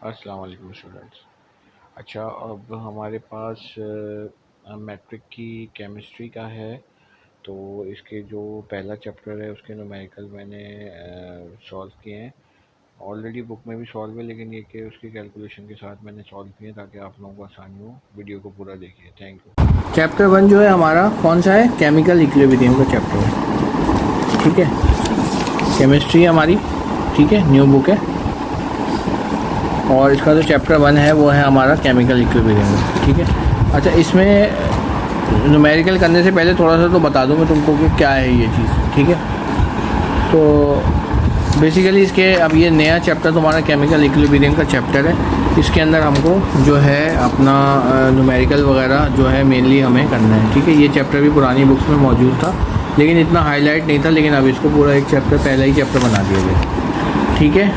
अस्सलाम वालेकुम स्टूडेंट्स। अच्छा, अब हमारे पास मैट्रिक की केमिस्ट्री का है। तो इसके जो पहला चैप्टर है उसके न्यूमेरिकल मैंने सॉल्व किए हैं। ऑलरेडी बुक में भी सॉल्व है, लेकिन ये कि उसकी कैलकुलेशन के साथ मैंने सॉल्व किए ताकि आप लोगों को आसानी हो। वीडियो को पूरा देखिए। Thank you. चैप्टर 1 जो है हमारा कौन सा है? केमिकल इक्विलिब्रियम का चैप्टर है। ठीक है, केमिस्ट्री हमारी, ठीक है, न्यू बुक है। और इसका जो चैप्टर 1 है वो है हमारा केमिकल इक्विलिब्रियम। ठीक है। अच्छा, इसमें न्यूमेरिकल करने से पहले थोड़ा सा तो बता दूँ मैं तुमको कि क्या है ये चीज़। ठीक है, तो बेसिकली इसके अब ये नया चैप्टर तुम्हारा केमिकल इक्विलिब्रियम का चैप्टर है। इसके अंदर हमको जो है अपना न्यूमेरिकल वगैरह जो है मेनली हमें करना है। ठीक है, ये चैप्टर भी पुरानी बुक्स में मौजूद था लेकिन इतना हाईलाइट नहीं था, लेकिन अब इसको पूरा एक चैप्टर, पहला ही चैप्टर बना दिया गया। ठीक है,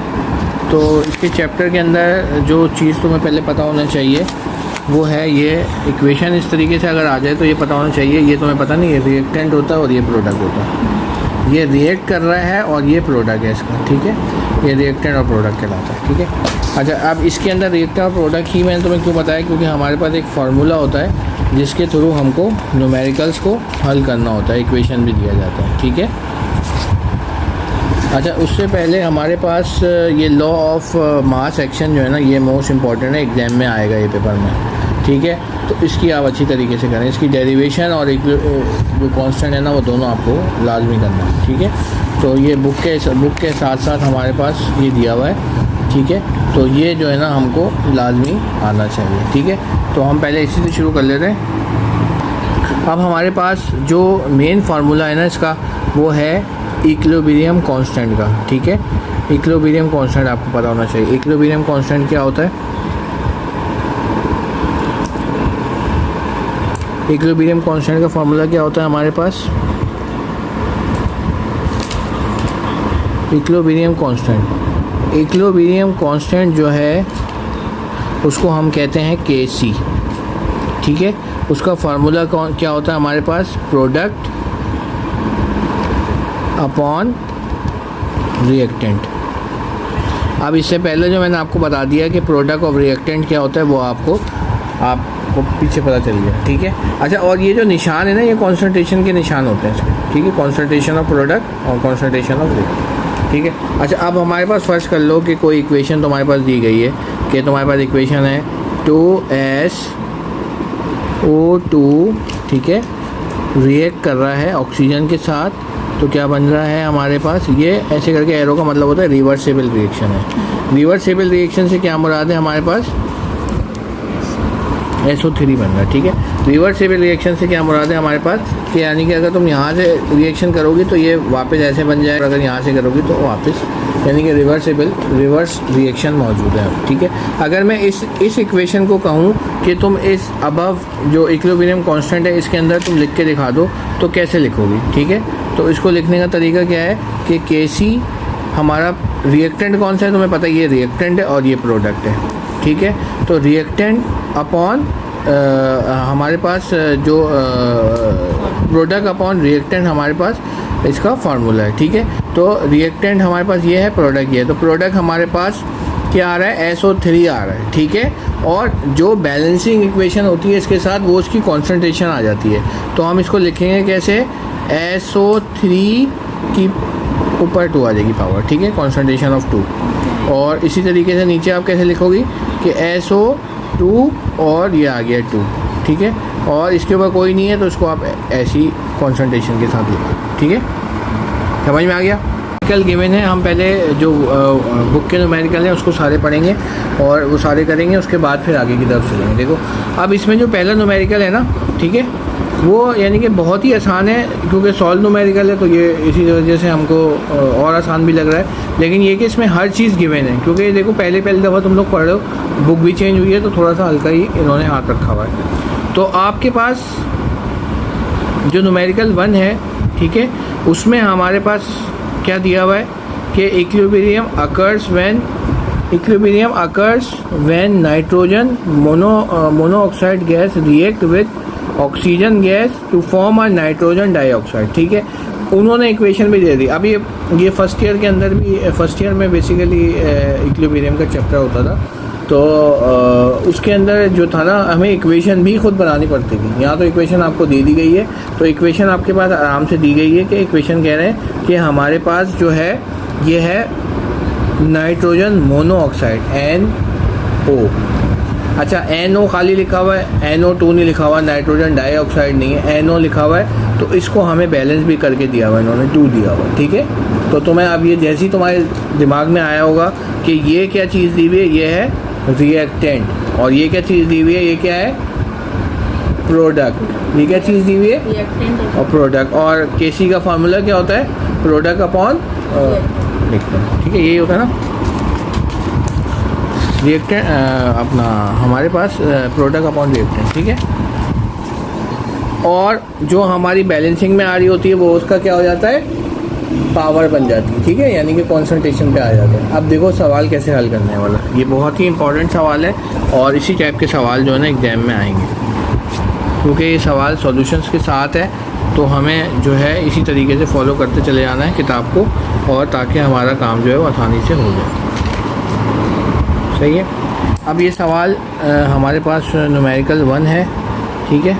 तो इसके चैप्टर के अंदर जो चीज़ तुम्हें पहले पता होना चाहिए वो है ये इक्वेशन। इस तरीके से अगर आ जाए तो ये पता होना चाहिए, ये तुम्हें पता नहीं, ये रिएक्टेंट होता है और ये प्रोडक्ट होता है। ये रिएक्ट कर रहा है और ये प्रोडक्ट है इसका। ठीक है, ये रिएक्टेंट और प्रोडक्ट कहलाता है। ठीक है। अच्छा, अब इसके अंदर रिएक्टेंट और प्रोडक्ट ही मैंने तुम्हें क्यों बताया, क्योंकि हमारे पास एक फार्मूला होता है जिसके थ्रू हमको न्यूमेरिकल्स को हल करना होता है, इक्वेशन भी दिया जाता है। ठीक है। अच्छा, उससे पहले हमारे पास ये लॉ ऑफ मास एक्शन जो है ना, ये मोस्ट इम्पॉर्टेंट है, एग्ज़ाम में आएगा ये पेपर में। ठीक है, तो इसकी आप अच्छी तरीके से करें। इसकी डेरिवेशन और जो कांस्टेंट है ना, वो दोनों आपको लाजमी करना है। ठीक है, तो ये बुक के साथ साथ हमारे पास ये दिया हुआ है। ठीक है, तो ये जो है ना हमको लाजमी आना चाहिए। ठीक है, तो हम पहले इसी से शुरू कर लेते हैं। अब हमारे पास जो मेन फार्मूला है ना इसका, वो है इक्विलिब्रियम कांस्टेंट का। ठीक है, इक्विलिब्रियम कांस्टेंट आपको पता होना चाहिए। इक्विलिब्रियम कांस्टेंट क्या होता है? इक्विलिब्रियम कांस्टेंट का फार्मूला क्या होता है हमारे पास? इक्विलिब्रियम कांस्टेंट जो है उसको हम कहते हैं Kc। ठीक है, उसका फार्मूला क्या होता है हमारे पास? Product upon reactant. अब इससे पहले जो मैंने आपको बता दिया कि प्रोडक्ट ऑफ रिएक्टेंट क्या होता है, वो आपको पीछे पता चल गया। ठीक है। अच्छा, और ये जो निशान है ना, ये कॉन्सेंट्रेशन के निशान होते हैं इसके। ठीक है, कॉन्सेंट्रेशन ऑफ प्रोडक्ट और कॉन्सेंट्रेशन ऑफ रिएक्टेंट। ठीक है। अच्छा, अब हमारे पास फर्स्ट कर लो कि कोई इक्वेशन तुम्हारे पास दी गई है कि तुम्हारे पास इक्वेशन है 2SO2। ठीक है, रिएक्ट कर रहा है ऑक्सीजन के साथ, तो क्या बन रहा है हमारे पास? ये ऐसे करके एरो का मतलब होता है रिवर्सेबल रिएक्शन है। रिवर्सेबल रिएक्शन से क्या मुराद है हमारे पास? SO3 बन रहा है। ठीक है, रिवर्सेबल रिएक्शन से क्या मुराद है हमारे पास? कि यानी कि अगर तुम यहाँ से रिएक्शन करोगी तो ये वापस ऐसे बन जाए, और अगर यहाँ से करोगी तो वापस, यानी कि रिवर्स रिएक्शन मौजूद है। ठीक है, अगर मैं इस इक्वेशन को कहूँ कि तुम इस अबव जो इक्विलिब्रियम कांस्टेंट है इसके अंदर तुम लिख के दिखा दो, तो कैसे लिखोगी? ठीक है, तो इसको लिखने का तरीका क्या है कि Kc हमारा रिएक्टेंट कौन सा है तुम्हें पता है, ये रिएक्टेंट है और ये प्रोडक्ट है। ठीक है, तो रिएक्टेंट अपॉन हमारे पास जो प्रोडक्ट अपॉन रिएक्टेंट हमारे पास इसका फार्मूला है। ठीक है, तो रिएक्टेंट हमारे पास ये है, प्रोडक्ट ये है, तो प्रोडक्ट हमारे पास क्या आ रहा है? SO3 आ रहा है। ठीक है, और जो बैलेंसिंग इक्वेशन होती है इसके साथ, वो उसकी कॉन्सेंट्रेशन आ जाती है। तो हम इसको लिखेंगे कैसे? SO3 की ऊपर 2 आ जाएगी पावर। ठीक है, कॉन्सेंट्रेशन ऑफ 2। और इसी तरीके से नीचे आप कैसे लिखोगी कि SO2 और ये आ गया 2। ठीक है, और इसके ऊपर कोई नहीं है तो इसको आप ऐसी कॉन्सेंट्रेशन के साथ लिखो। ठीक है, समझ में आ गया? कल गिवन है, हम पहले जो बुक के न्यूमेरिकल हैं उसको सारे पढ़ेंगे और वो सारे करेंगे, उसके बाद फिर आगे की तरफ चलेंगे। देखो, अब इसमें जो पहला न्यूमेरिकल है ना, ठीक है, वो यानी कि बहुत ही आसान है, क्योंकि सॉल्व न्यूमेरिकल है तो ये इसी वजह से हमको और आसान भी लग रहा है। लेकिन ये कि इसमें हर चीज़ गिवन है, क्योंकि देखो पहली दफ़ा तुम लोग पढ़ रहे हो, बुक भी चेंज हुई है तो थोड़ा सा हल्का ही इन्होंने हाथ रखा हुआ है। तो आपके पास जो न्यूमेरिकल 1 है, ठीक है, उसमें हमारे पास क्या दिया हुआ है कि equilibrium occurs when nitrogen monoxide gas react with oxygen gas to form a nitrogen dioxide. ठीक है, उन्होंने इक्वेशन भी दे दी। अब ये फर्स्ट ईयर के अंदर भी, फर्स्ट ईयर में बेसिकली इक्विलिब्रियम का चैप्टर होता था, तो उसके अंदर जो था ना, हमें इक्वेशन भी खुद बनानी पड़ती थी। यहाँ तो इक्वेशन आपको दे दी गई है, तो इक्वेशन आपके पास आराम से दी गई है कि इक्वेशन कह रहे हैं कि हमारे पास जो है ये है नाइट्रोजन मोनोऑक्साइड NO। अच्छा, NO खाली लिखा हुआ है, NO2 नहीं लिखा हुआ, नाइट्रोजन डाइऑक्साइड नहीं है, NO लिखा हुआ है। तो इसको हमें बैलेंस भी करके दिया हुआ है, इन्होंने 2 दिया हुआ है, ठीक है। तो तुम्हें अब ये जैसे ही तुम्हारे दिमाग में आया होगा कि ये क्या चीज़ दी हुई है, ये है रिएक्टेंट, और ये क्या चीज़ दी हुई है, ये क्या है प्रोडक्ट। ये क्या चीज़ दी हुई है, रिएक्टेंट और प्रोडक्ट। और केसी का फार्मूला क्या होता है, प्रोडक्ट अपॉन लिखते हैं, ठीक है, यही होता है ना रिएक्टेंट, अपना हमारे पास प्रोडक्ट अपॉन रिएक्टेंट, ठीक है। और जो हमारी बैलेंसिंग में आ रही होती है वो उसका क्या हो जाता है, पावर बन जाती है, ठीक है, यानी कि कॉन्सेंट्रेशन पे आ जाता है। अब देखो सवाल कैसे हल करने वाला, ये बहुत ही इंपॉर्टेंट सवाल है, और इसी टाइप के सवाल जो है ना एग्ज़ाम में आएंगे, क्योंकि ये सवाल सॉल्यूशंस के साथ है। तो हमें जो है इसी तरीके से फॉलो करते चले जाना है किताब को, और ताकि हमारा काम जो है वो आसानी से हो जाए, सही है। अब ये सवाल हमारे पास न्यूमेरिकल 1 है, ठीक है,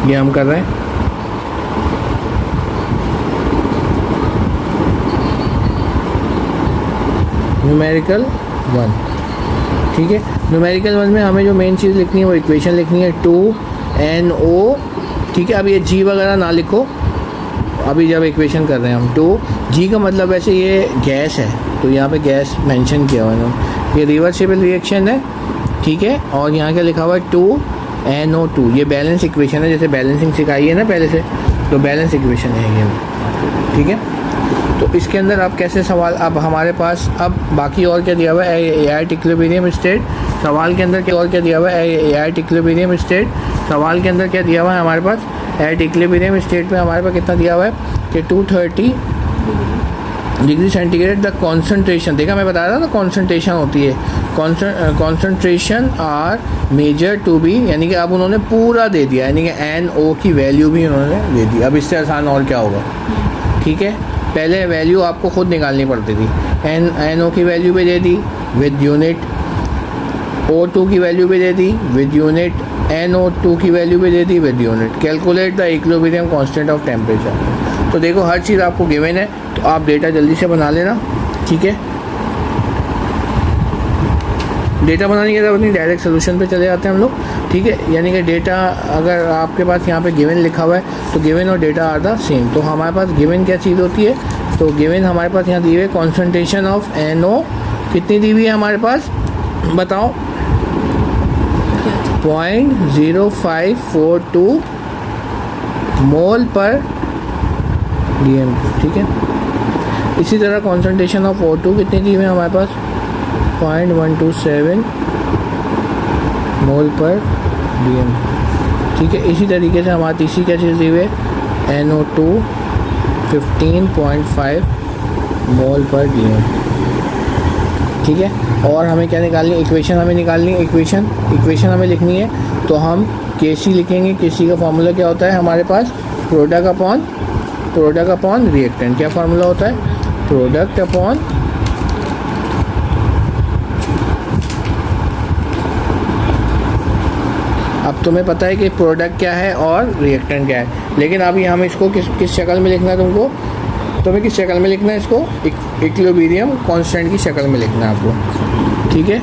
ये हम कर रहे हैं। न्यूमेरिकल 1, ठीक है। न्यूमेरिकल 1 में हमें जो मेन चीज़ लिखनी है वो इक्वेशन लिखनी है 2NO, ठीक है। अब ये G वगैरह ना लिखो, अभी जब इक्वेशन कर रहे हैं हम 2G का मतलब वैसे ये गैस है, तो यहाँ पे गैस मेंशन किया हुआ है इन्होंने। ये रिवर्सिबल रिएक्शन है, ठीक है। और यहाँ क्या लिखा हुआ है 2NO2, ये बैलेंस इक्वेशन है, जैसे बैलेंसिंग सिखाई है ना पहले से, तो बैलेंस इक्वेशन है ये, ठीक है। तो इसके अंदर अब कैसे सवाल, अब हमारे पास अब बाकी और क्या दिया हुआ है, एआई इक्विलिब्रियम स्टेट। सवाल के अंदर क्या और क्या दिया हुआ है, एआई इक्विलिब्रियम स्टेट। सवाल के अंदर क्या दिया हुआ है हमारे पास, एट इक्विलिब्रियम स्टेट में हमारे पास कितना दिया हुआ है कि 230 डिग्री सेंटीग्रेड द कॉन्सेंट्रेशन। देखा, मैं बताया था ना कॉन्सेंट्रेशन होती है, concentration are measure to be, यानी कि अब उन्होंने पूरा दे दिया, यानी कि NO की वैल्यू भी उन्होंने दे दी। अब इससे आसान और क्या होगा, ठीक है। पहले वैल्यू आपको खुद निकालनी पड़ती थी, NO की वैल्यू भी दे दी विद यूनिट, O2 की वैल्यू भी दे दी विद यूनिट, NO2 की वैल्यू भी दे दी with unit. Calculate the equilibrium constant of temperature. तो देखो हर चीज़ आपको गिवन है, तो आप डेटा जल्दी से बना लेना, ठीक है। डेटा बनाने की जरूरत नहीं, डायरेक्ट सोल्यूशन पे चले जाते हैं हम लोग, ठीक है। यानी कि डेटा अगर आपके पास यहाँ पे गिवन लिखा हुआ है तो गिवन और डेटा आर द सेम। तो हमारे पास गिवन क्या चीज़ होती है, तो गिवन हमारे पास यहाँ दी हुई है कॉन्सेंट्रेशन ऑफ NO कितनी दी हुई है हमारे पास, बताओ, 0.0542 मोल पर DM, ठीक है। इसी तरह कॉन्सेंट्रेशन ऑफ O2 कितनी दी हुई है हमारे पास, 0.127 मोल पर DM, ठीक है। इसी तरीके से हमारी तीसरी क्या चीज़ दी हुई है, NO2 15.5 मोल पर DM, ठीक है। और हमें क्या निकालनी है, इक्वेशन हमें निकालनी है, इक्वेशन हमें लिखनी है। तो हम KC लिखेंगे, KC का फार्मूला क्या होता है हमारे पास, प्रोडक्ट अपॉन रिएक्टेंट। क्या फार्मूला होता है, प्रोडक्ट अपॉन अब तुम्हें पता है कि प्रोडक्ट क्या है और रिएक्टेंट क्या है, लेकिन अभी हम इसको किस शक्ल में लिखना है, तुम्हें किस शक्ल में लिखना है इसको, इक्विलिब्रियम कांस्टेंट की शक्ल में लिखना है आपको, ठीक है।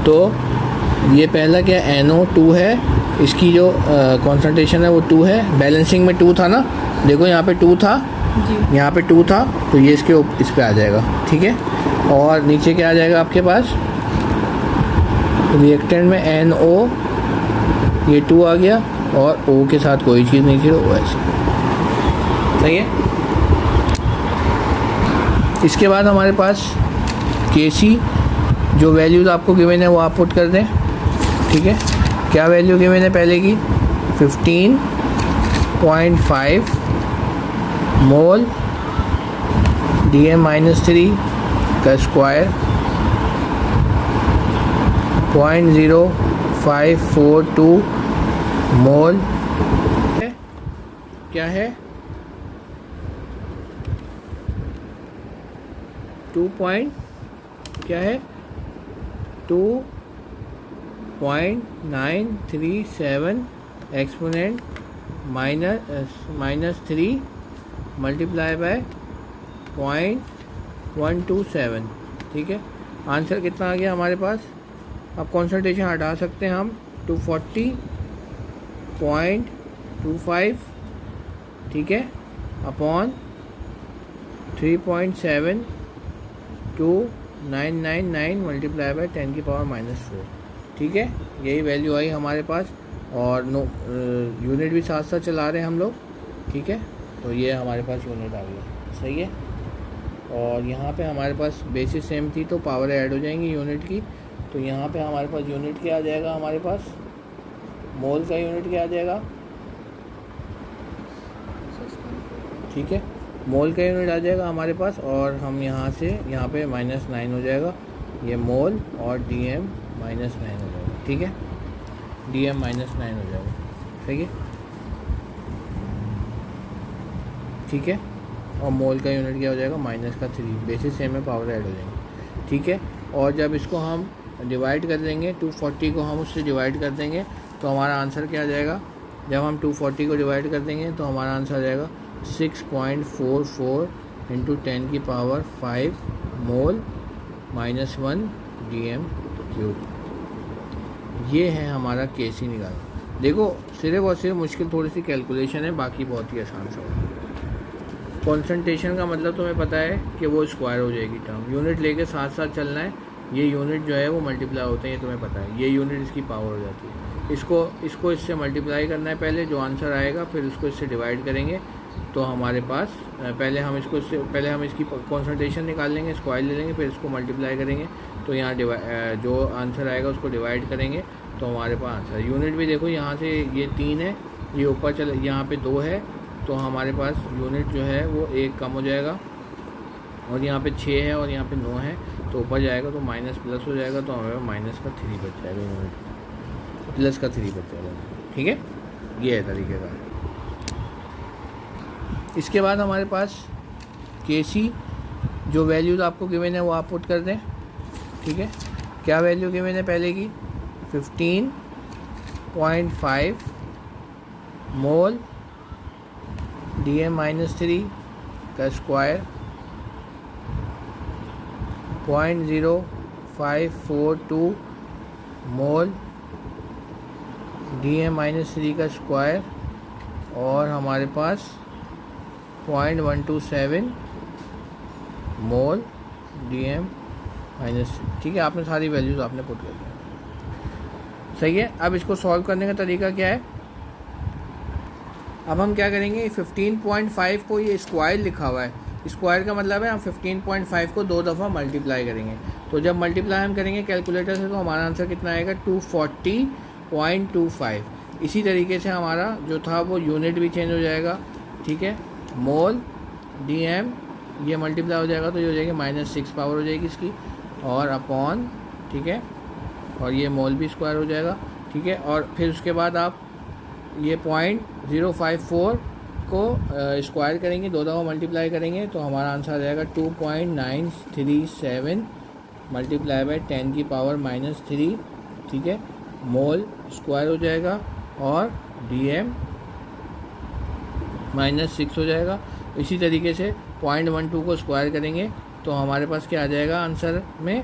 तो ये पहला क्या NO2 है, इसकी जो कॉन्सेंट्रेशन है वो 2 है, बैलेंसिंग में 2 था ना, देखो यहाँ पे 2 था, यहाँ पे 2 था, तो ये इस पे आ जाएगा, ठीक है। और नीचे क्या आ जाएगा आपके पास, रिएक्टेंट में NO, ये 2 आ गया, और O के साथ कोई चीज़ नहीं थी, वो ऐसे, सही है। इसके बाद हमारे पास KC, जो वैल्यूज़ आपको गिवन है वो आप पुट कर दें, ठीक है। क्या वैल्यू गिवन है पहले की, 15.5 मोल DM-3 का स्क्वायर, 0.0542 मोल, क्या है 2 पॉइंट क्या है 2.937 एक्सपोनेंट -3 मल्टीप्लाई बाय 0.127। ठीक है, आंसर कितना आ गया हमारे पास। अब कॉन्सनट्रेशन हटा सकते हैं हम 240.25, ठीक है, अपॉन 3.7999 मल्टीप्लाई बाय 10⁻⁴। ठीक है, यही वैल्यू आई हमारे पास। और यूनिट भी साथ साथ चला रहे हैं हम लोग। ठीक है, तो ये हमारे पास यूनिट आ गया। सही है, और यहाँ पे हमारे पास बेसिस सेम थी तो पावर ऐड हो जाएंगी यूनिट की। तो यहाँ पे हमारे पास यूनिट क्या आ जाएगा, हमारे पास मोल का यूनिट क्या आ जाएगा। ठीक है, मोल का यूनिट आ जाएगा हमारे पास, और हम यहाँ से यहाँ पे -9 हो जाएगा, ये मोल, और dm -9 हो जाएगा। ठीक है, dm -9 हो जाएगा। सही है, ठीक है, और मोल का यूनिट क्या हो जाएगा -3, बेसिस सेम में पावर ऐड हो जाएंगे। ठीक है, और जब इसको हम डिवाइड कर देंगे 240 को हम उससे डिवाइड कर देंगे तो हमारा आंसर क्या आ जाएगा। जब हम 240 को डिवाइड कर देंगे तो हमारा आंसर आ जाएगा 6.44 × 10⁵ मोल -1 dm³। ये है हमारा केसी निकालना। देखो सिर्फ और सिर्फ मुश्किल थोड़ी सी कैलकुलेशन है, बाकी बहुत ही आसान सा है। कॉन्सेंट्रेशन का मतलब तुम्हें पता है कि वो स्क्वायर हो जाएगी टर्म, यूनिट लेके साथ साथ चलना है। ये यूनिट जो है वो मल्टीप्लाई होते हैं, ये तुम्हें पता है। ये यूनिट इसकी पावर हो जाती है। इसको इससे मल्टीप्लाई करना है पहले, जो आंसर आएगा, फिर उसको इससे डिवाइड करेंगे तो हमारे पास पहले हम इसकी कॉन्सेंट्रेशन निकाल लेंगे, स्क्वायर ले लेंगे, फिर इसको मल्टीप्लाई करेंगे तो यहाँ जो आंसर आएगा उसको डिवाइड करेंगे तो हमारे पास आंसर। यूनिट भी देखो, यहाँ से ये 3 है, ये ऊपर चले, यहाँ पे 2 है, तो हमारे पास यूनिट जो है वो 1 कम हो जाएगा, और यहाँ पे 6 है और यहाँ पे 9 है, तो ऊपर जाएगा तो माइनस प्लस हो जाएगा, तो हमें -3 बच जाएगा, यूनिट +3 बच जाएगा। ठीक है, ये है तरीके का। इसके बाद हमारे पास केसी जो वैल्यूज आपको गिवन है वो आप पुट कर दें। ठीक है, क्या वैल्यू गिवन है पहले की 15.5 मोल dm-3 का स्क्वायर 0.0542 मोल dm-3 का स्क्वायर, और हमारे पास 0.127 मोल dm-3। ठीक है, आपने सारी वैल्यूज़ आपने पुट कर दिया। सही है, अब इसको सॉल्व करने का तरीका क्या है। अब हम क्या करेंगे, 15.5 को ये स्क्वायर लिखा हुआ है, स्क्वायर का मतलब है हम 15.5 को 2 दफ़ा मल्टीप्लाई करेंगे। तो जब मल्टीप्लाई हम करेंगे कैलकुलेटर से तो हमारा आंसर कितना आएगा 240.25। इसी तरीके से हमारा जो था वो यूनिट भी चेंज हो जाएगा। ठीक है, मोल dm ये मल्टीप्लाई हो जाएगा तो ये हो जाएगी -6 पावर हो जाएगी इसकी, और अपॉन, ठीक है, और ये मोल भी स्क्वायर हो जाएगा। ठीक है, और फिर उसके बाद आप ये 0.054 को स्क्वायर करेंगे, 2 दफ़ा मल्टीप्लाई करेंगे तो हमारा आंसर आ जाएगा 2.937 मल्टीप्लाई बाय 10⁻⁻3। ठीक है, मोल स्क्वायर हो जाएगा और dm -6 हो जाएगा। इसी तरीके से 0.12 को स्क्वायर करेंगे तो हमारे पास क्या आ जाएगा आंसर में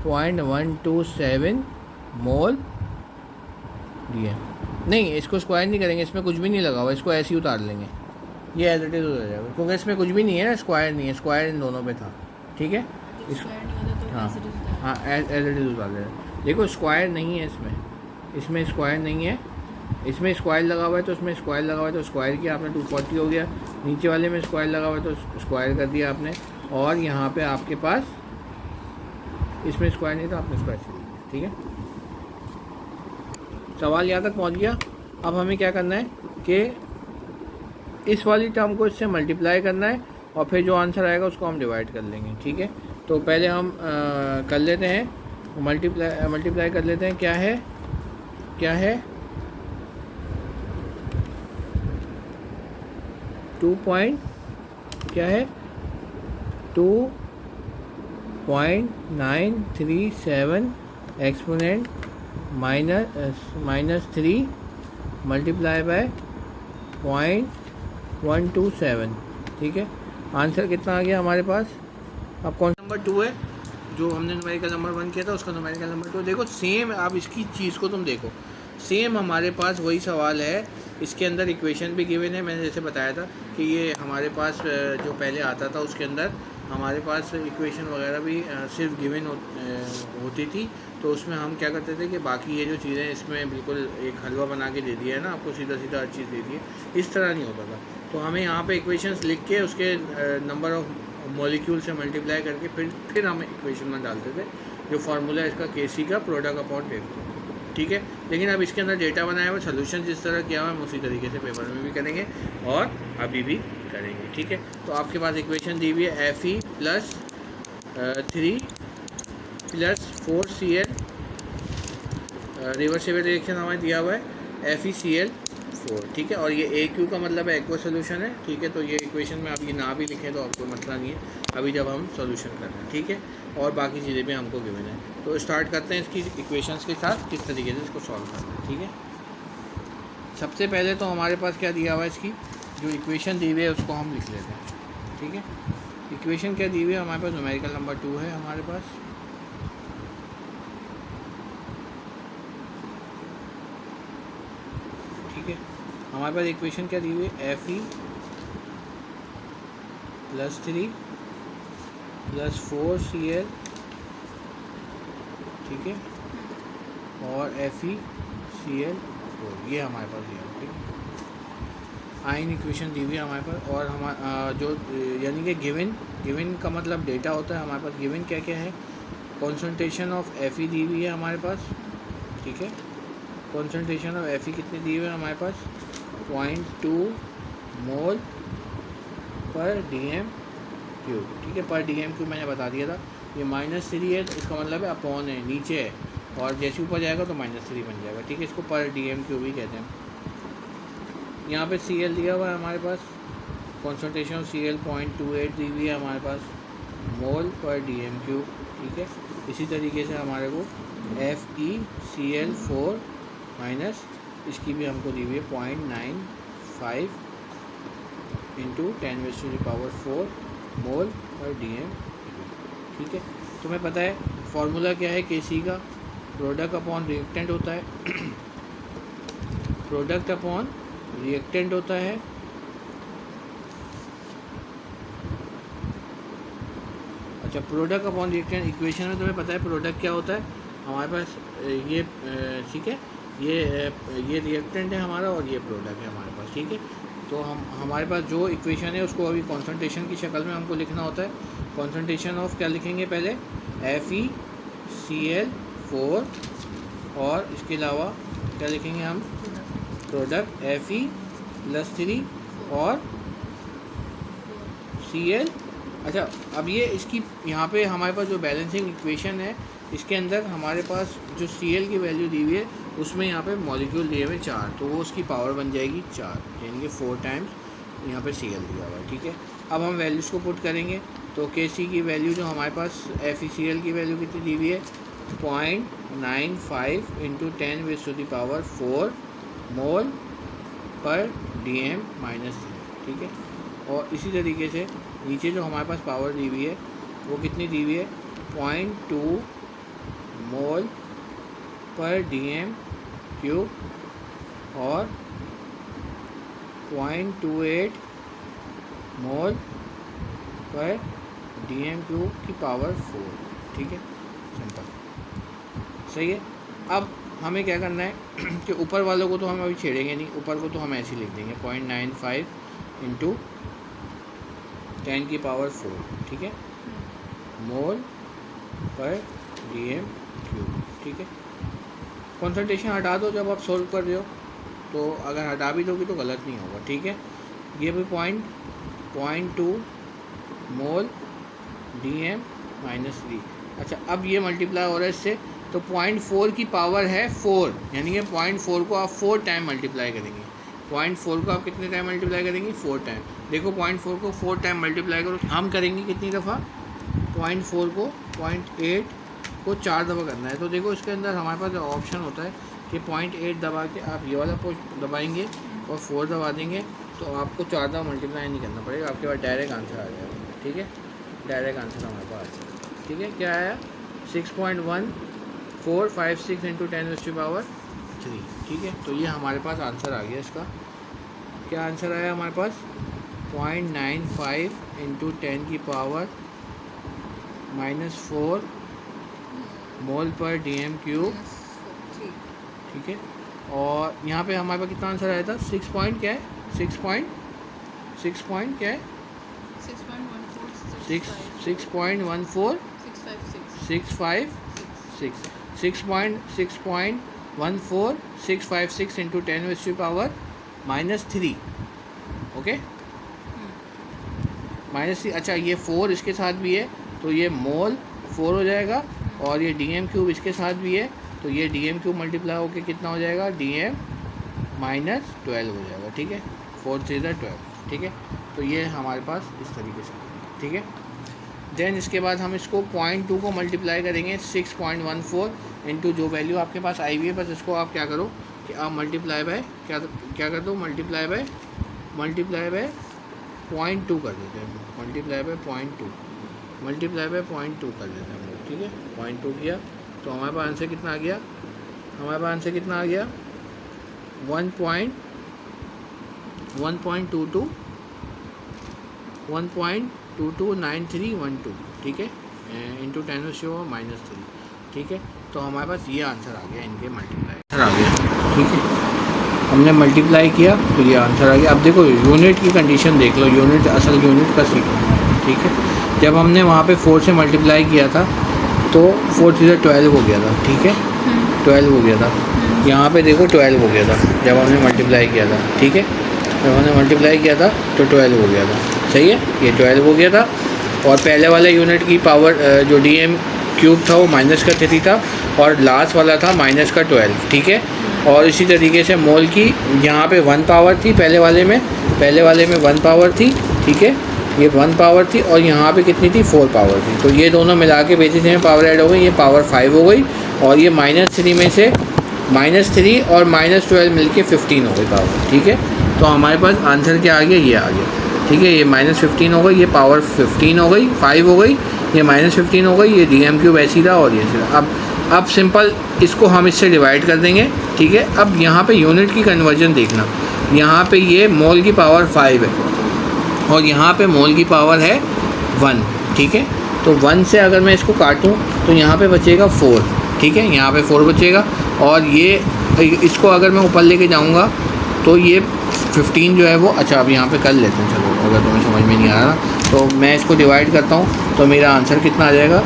0.127 मोल dm। नहीं, इसको स्क्वायर नहीं करेंगे, इसमें कुछ भी नहीं लगा हुआ, इसको ऐसे ही उतार लेंगे, ये एज इट इज हो जाएगा, क्योंकि इसमें कुछ भी नहीं है ना, स्क्वायर नहीं है, स्क्वायर इन दोनों पे था। ठीक है, हाँ एज इट इज उतार लेना। देखो स्क्वायर नहीं है इसमें स्क्वायर नहीं है, इसमें स्क्वायर लगा हुआ है तो इसमें स्क्वायर लगा हुआ है तो स्क्वायर किया आपने, 240 हो गया। नीचे वाले में स्क्वायर लगा हुआ है तो स्क्वायर कर दिया आपने, और यहाँ पे आपके पास इसमें स्क्वायर नहीं था, आपने स्क्वायर से दिया। ठीक है, सवाल यहाँ तक पहुँच गया। अब हमें क्या करना है कि इस वाली टर्म को इससे मल्टीप्लाई करना है, और फिर जो आंसर आएगा उसको हम डिवाइड कर लेंगे। ठीक है, तो पहले हम कर लेते हैं मल्टीप्लाई कर लेते हैं। क्या है 2 2.937 0.937 एक्सपोनेंट -3 मल्टीप्लाई बाय 0.127। ठीक है, आंसर कितना आ गया हमारे पास। अब कौन सा नंबर 2 है जो हमने न्यूमेरिकल नंबर 1 किया था, उसका न्यूमेरिकल नंबर 2 देखो। सेम आप इसकी चीज़ को तुम देखो, सेम हमारे पास वही सवाल है। इसके अंदर इक्वेशन भी गिवन है, मैंने जैसे बताया था कि ये हमारे पास जो पहले आता था उसके अंदर हमारे पास इक्वेशन वगैरह भी सिर्फ गिवन होती थी। तो उसमें हम क्या करते थे कि बाकी ये जो चीज़ें इसमें बिल्कुल एक हलवा बना के दे दिया है ना आपको, सीधा सीधा हर चीज़ दे दी है, इस तरह नहीं होता था। तो हमें यहाँ पे इक्वेशंस लिख के उसके नंबर ऑफ मॉलिक्यूल से मल्टीप्लाई करके फिर हम इक्वेशन में डालते थे, जो फार्मूला इसका केसी का प्रोडक्ट अपॉन डेट। ठीक है, लेकिन अब इसके अंदर डेटा बनाया हुआ, सोल्यूशन जिस तरह किया हुआ है हम उसी तरीके से पेपर में भी करेंगे और अभी भी करेंगे। ठीक है, तो आपके पास इक्वेशन दी हुई है Fe + 3 + 4Cl, रिवर्सिबल रिएक्शन हमें दिया हुआ है FeCl4। ठीक है, और ये AQ का मतलब है एक्वा सोल्यूशन है। ठीक है, तो ये इक्वेशन में आप ये ना भी लिखें तो आपको मसला नहीं है अभी जब हम सोल्यूशन कर रहे हैं। ठीक है, और बाकी चीज़ें भी हमको गिवन है। तो स्टार्ट करते हैं इसकी इक्वेशंस के साथ किस तरीके से इसको सॉल्व करना है। ठीक है, सबसे पहले तो हमारे पास क्या दिया हुआ है, इसकी जो इक्वेशन दी हुई है उसको हम लिख लेते हैं। ठीक है, इक्वेशन क्या दी हुई है हमारे पास, न्यूमेरिकल नंबर 2 है हमारे पास। ठीक है, हमारे पास इक्वेशन क्या दी हुई है, Fe + 3 + 4Cl। ठीक है, और FeCl4, ये हमारे पास दिया है। ठीक है, आइन इक्वेशन दी हुई है हमारे पास। और हमारा जो यानी कि गिवन का मतलब डेटा होता है। हमारे पास गिवन क्या क्या है, कॉन्सेंट्रेशन ऑफ Fe दी हुई है हमारे पास। ठीक है, कॉन्सेंट्रेशन ऑफ Fe कितनी दी हुई है हमारे पास, 0.2 मोल पर dm3। ठीक है, पर dm3 मैंने बता दिया था। ये -3 है तो इसका मतलब है अपॉन है, नीचे है, और जैसे ऊपर जाएगा तो -3 बन जाएगा। ठीक है, इसको पर dm3 भी कहते हैं। यहाँ पे Cl दिया हुआ है हमारे पास, कॉन्सेंट्रेशन ऑफ Cl 0.28 दी हुई है हमारे पास मोल पर dm3। ठीक है, इसी तरीके से हमारे को FeCl4 माइनस इसकी भी हमको दी हुई है 0.95 × 10⁻⁴ मोल पर dm। ठीक है, तुम्हें पता है फॉर्मूला क्या है Kc का, प्रोडक्ट अपॉन रिएक्टेंट होता है। प्रोडक्ट अपॉन रिएक्टेंट होता है। अच्छा, प्रोडक्ट अपॉन रिएक्टेंट इक्वेशन में तुम्हें पता है प्रोडक्ट क्या होता है हमारे पास, ये ठीक है, ये रिएक्टेंट है हमारा और ये प्रोडक्ट है हमारे पास। ठीक है, तो हमारे पास जो इक्वेशन है उसको अभी कॉन्सेंट्रेशन की शक्ल में हमको लिखना होता है। कॉन्सेंट्रेशन ऑफ क्या लिखेंगे पहले, FeCl4, और इसके अलावा क्या लिखेंगे हम, प्रोडक्ट Fe + 3 और Cl। अच्छा, अब ये इसकी यहाँ पे हमारे पास जो बैलेंसिंग इक्वेशन है इसके अंदर हमारे पास जो Cl की वैल्यू दी हुई है उसमें यहाँ पे मॉलिक्यूल दिए हुए 4, तो वो उसकी पावर बन जाएगी 4, यानी कि 4 टाइम्स यहाँ पे Cl दिया हुआ है। ठीक है, अब हम वैल्यूज़ को पुट करेंगे तो Kc की वैल्यू जो हमारे पास FeCl की वैल्यू कितनी दी हुई है, 0.95 × 10⁻⁴ मोल पर dm-3। ठीक है, और इसी तरीके से नीचे जो हमारे पास पावर दी हुई है वो कितनी दी हुई है, 0.2 मोल पर dm3 और 0.28 मोल पर dm3 की पावर 4। ठीक है, सिंपल, सही है। अब हमें क्या करना है कि ऊपर वालों को तो हम अभी छेड़ेंगे नहीं, ऊपर को तो हम ऐसे ही लिख देंगे 0.95 × 10⁻⁴। ठीक है, मोल पर dm3। ठीक है, कॉन्सेंट्रेशन हटा दो जब आप सोल्व कर रहे हो, तो अगर हटा भी दोगे तो गलत नहीं होगा। ठीक है, ये भी 0.2 मोल dm-3। अच्छा, अब ये मल्टीप्लाई हो रहा है इससे, तो 0.4 की पावर है 4, यानी कि 0.4 को आप 4 टाइम मल्टीप्लाई करेंगे। 0.4 को आप कितने टाइम मल्टीप्लाई करेंगे, 4 टाइम। देखो 0.4 को 4 टाइम मल्टीप्लाई करो, हम करेंगे कितनी दफ़ा, तो 0.4 को 0.8 को 4 दफ़ा करना है। तो देखो इसके अंदर हमारे पास ऑप्शन होता है कि 0.8 दबा के आप ये वाला पुश दबाएंगे और 4 दबा देंगे, तो आपको 4 दफ़ा मल्टीप्लाई नहीं करना पड़ेगा, आपके पास डायरेक्ट आंसर आ जाएगा। ठीक है, डायरेक्ट आंसर हमारे पास। ठीक है, क्या आया 6.1456 इंटू 10⁻3। ठीक है, तो ये हमारे पास आंसर आ गया इसका। क्या आंसर आया हमारे पास 0.95 इंटू 10⁻⁻4 मोल पर DM³ ठीक है, और यहाँ पे हमारे पास कितना आंसर आया था 6 पॉइंट क्या है 6 पॉइंट क्या है 6.14 6.656 इंटू 10⁻³ ओके -3। अच्छा ये 4 इसके साथ भी है तो ये मोल 4 हो जाएगा, और ये DM³ इसके साथ भी है तो ये DM³ मल्टीप्लाई होकर कितना हो जाएगा DM-12 हो जाएगा। ठीक है, 4 3 12। ठीक है, तो ये हमारे पास इस तरीके से। ठीक है, देन इसके बाद हम इसको 0.2 को मल्टीप्लाई करेंगे 6.14 इंटू जो वैल्यू आपके पास आई हुई है, बस इसको आप क्या करो कि आप मल्टीप्लाई बाय क्या कर दो मल्टीप्लाई बाय 0.2 कर देते हैं, मल्टीप्लाई बाय 0.2 कर देते हैं हम लोग। ठीक है, 0.2 किया तो हमारे पास आंसर कितना आ गया 1.229312। ठीक है, इंटू 10⁻³ ठीक है, तो हमारे पास ये आंसर आ गया, इनके मल्टीप्लाई आ गया। ठीक है, हमने मल्टीप्लाई किया तो ये आंसर आ गया। अब देखो यूनिट की कंडीशन देख लो, यूनिट असल यूनिट का सीखो। ठीक है, जब हमने वहाँ पे 4 से मल्टीप्लाई किया था तो 4 3 12 हो गया था। ठीक है, 12 हो गया था। यहाँ पे देखो 12 हो गया था जब हमने मल्टीप्लाई किया था। ठीक है, जब हमने मल्टीप्लाई किया था तो 12 हो गया था। सही है, ये 12 हो गया था, और पहले वाले यूनिट की पावर जो DM³ था वो -3 था, और लास्ट वाला था -12। ठीक है, और इसी तरीके से मोल की यहाँ पे 1 पावर थी, पहले वाले में 1 पावर थी। ठीक है, ये 1 पावर थी, और यहाँ पे कितनी थी 4 पावर थी। तो ये दोनों मिला के बेसिस में पावर ऐड हो गई, ये पावर 5 हो गई, और ये -3 में से -3 और -12 मिलके 15 हो गई पावर। ठीक है, तो हमारे पास आंसर क्या आ गया, ये आ गया। ठीक है, ये -15 हो गई, ये पावर 15 हो गई, 5 हो गई, ये -15 हो गई, ये DM³ ऐसी था, और ये सीधा। अब सिंपल इसको हम इससे डिवाइड कर देंगे। ठीक है, अब यहाँ पे यूनिट की कन्वर्जन देखना, यहाँ पे ये मोल की पावर 5 है और यहाँ पे मोल की पावर है 1। ठीक है, तो 1 से अगर मैं इसको काटूँ तो यहाँ पे बचेगा 4। ठीक है, यहाँ पे 4 बचेगा, और ये इसको अगर मैं ऊपर लेके जाऊँगा तो ये 15 जो है वो, अच्छा अब यहाँ पे कर लेते हैं, चलो अगर तुम्हें समझ में नहीं आ रहा तो मैं इसको डिवाइड करता हूँ, तो मेरा आंसर कितना आ जाएगा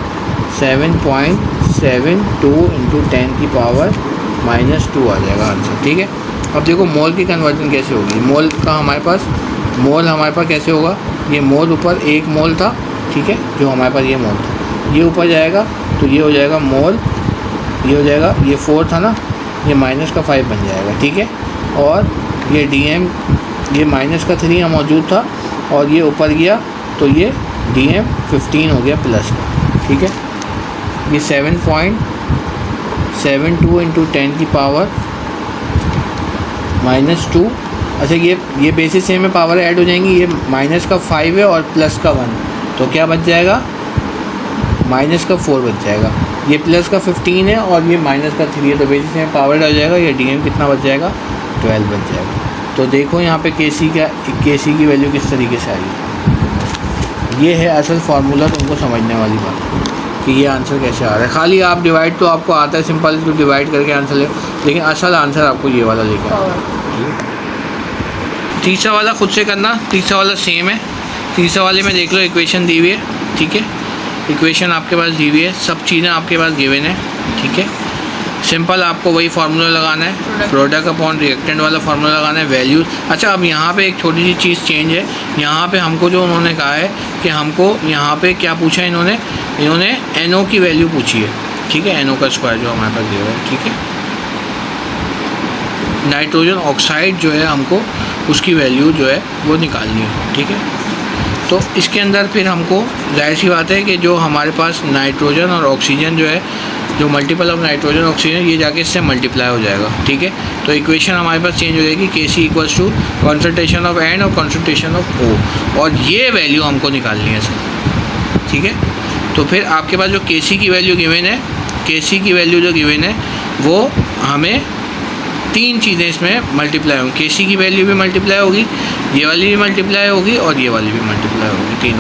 7.72 इंटू 10⁻⁻² आ जाएगा आंसर। ठीक है, अब देखो मोल की कन्वर्जन कैसे होगी। मोल हमारे पास कैसे होगा, ये मोल ऊपर 1 मोल था। ठीक है, जो हमारे पास ये मोल था, ये ऊपर जाएगा तो ये हो जाएगा मोल, ये हो जाएगा, ये 4 था ना, ये -5 बन जाएगा। ठीक है, और ये DM ये -3 यहाँ मौजूद था, और ये ऊपर गया तो ये DM15 हो गया प्लस का। ठीक है, ये 7.72 इंटू 10⁻²। अच्छा ये बेसिस से में पावर ऐड हो जाएंगी, ये -5 है और प्लस का 1, तो क्या बच जाएगा -4 बच जाएगा। ये प्लस का 15 है और ये -3 है, तो बेसिस में पावर ऐड हो जाएगा, ये DM कितना बच जाएगा 12 बच जाएगा। तो देखो यहाँ पे KC की वैल्यू किस तरीके से आई है। ये है असल फार्मूला, तुमको समझने वाली बात कि ये आंसर कैसे आ रहा है। खाली आप डिवाइड तो आपको आता है, सिंपल तो डिवाइड करके आंसर ले, लेकिन असल आंसर आपको ये वाला लेके आता है। तीसरा वाला खुद से करना, तीसरा वाला सेम है। तीसरा वाले में देख लो इक्वेशन दी हुई है। ठीक है, इक्वेशन आपके पास दी हुई है, सब चीज़ें आपके पास गिवन है। ठीक है, सिंपल आपको वही फार्मूला लगाना है, प्रोडक्ट अपॉन रिएक्टेंट वाला फार्मूला लगाना है, वैल्यूज। अच्छा अब यहाँ पे एक छोटी सी चीज़ चेंज है, यहाँ पे हमको जो उन्होंने कहा है कि हमको यहाँ पे क्या पूछा है, इन्होंने NO की वैल्यू पूछी है। ठीक है, NO का स्क्वायर जो हमारे पास दिया हुआ है। ठीक है, नाइट्रोजन ऑक्साइड जो है हमको उसकी वैल्यू जो है वो निकालनी है। ठीक है, तो तो इसके अंदर फिर हमको जाहिर सी बात है कि जो हमारे पास नाइट्रोजन और ऑक्सीजन जो है, जो मल्टीपल ऑफ नाइट्रोजन ऑक्सीजन, ये जाके इससे मल्टीप्लाई हो जाएगा, ठीक है। तो इक्वेशन हमारे पास चेंज हो जाएगी, Kc equals to concentration of N और कॉन्सेंट्रेशन ऑफ O, और ये वैल्यू हमको निकालनी है सर, ठीक है। तो फिर आपके पास जो Kc की वैल्यू गिवन है, Kc की वैल्यू जो गिवन है वो हमें तीन चीज़ें इसमें मल्टीप्लाई होंगी। Kc की वैल्यू भी मल्टीप्लाई होगी, ये वाली भी मल्टीप्लाई होगी और ये वाली भी मल्टीप्लाई होगी,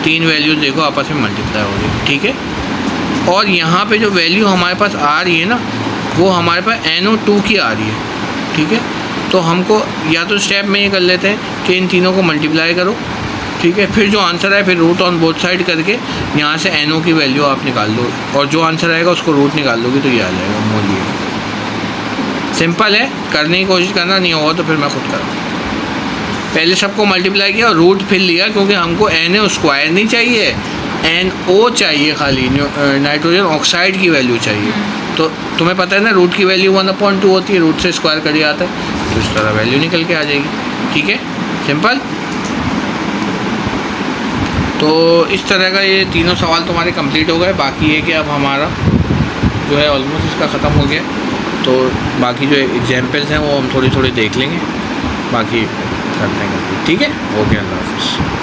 तीन वैल्यूज देखो आपस में मल्टीप्लाई हो रही है, ठीक है। और यहाँ पे जो वैल्यू हमारे पास आ रही है ना, वो हमारे पास NO2 की आ रही है, ठीक है। तो हमको या तो स्टेप में ये कर लेते हैं कि इन तीनों को मल्टीप्लाई करो, ठीक है। फिर जो आंसर है फिर रूट ऑन बोथ साइड करके यहाँ से NO की वैल्यू आप निकाल दो, और जो आंसर आएगा उसको रूट निकाल दोगे तो ये आ जाएगा मोल। ये सिंपल है, करने की कोशिश करना, नहीं होगा तो फिर मैं खुद करूँ। पहले सबको मल्टीप्लाई किया और रूट फिर लिया, क्योंकि हमको NO स्क्वायर नहीं चाहिए, NO चाहिए, खाली नाइट्रोजन ऑक्साइड की वैल्यू चाहिए। तो तुम्हें पता है ना रूट की वैल्यू 1/2 होती है, रूट से स्क्वायर कर दिया आता है, तो इस तरह वैल्यू निकल के आ जाएगी, ठीक है, सिंपल। तो इस तरह का ये तीनों सवाल तुम्हारे कंप्लीट हो गए। बाकी ये कि अब हमारा जो है ऑलमोस्ट इसका ख़त्म हो गया, तो बाकी जो एग्जाम्पल्स हैं वो हम थोड़ी थोड़ी देख लेंगे, बाकी करते हैं, ठीक है। ओके, अल्लाह हाफ़िज़।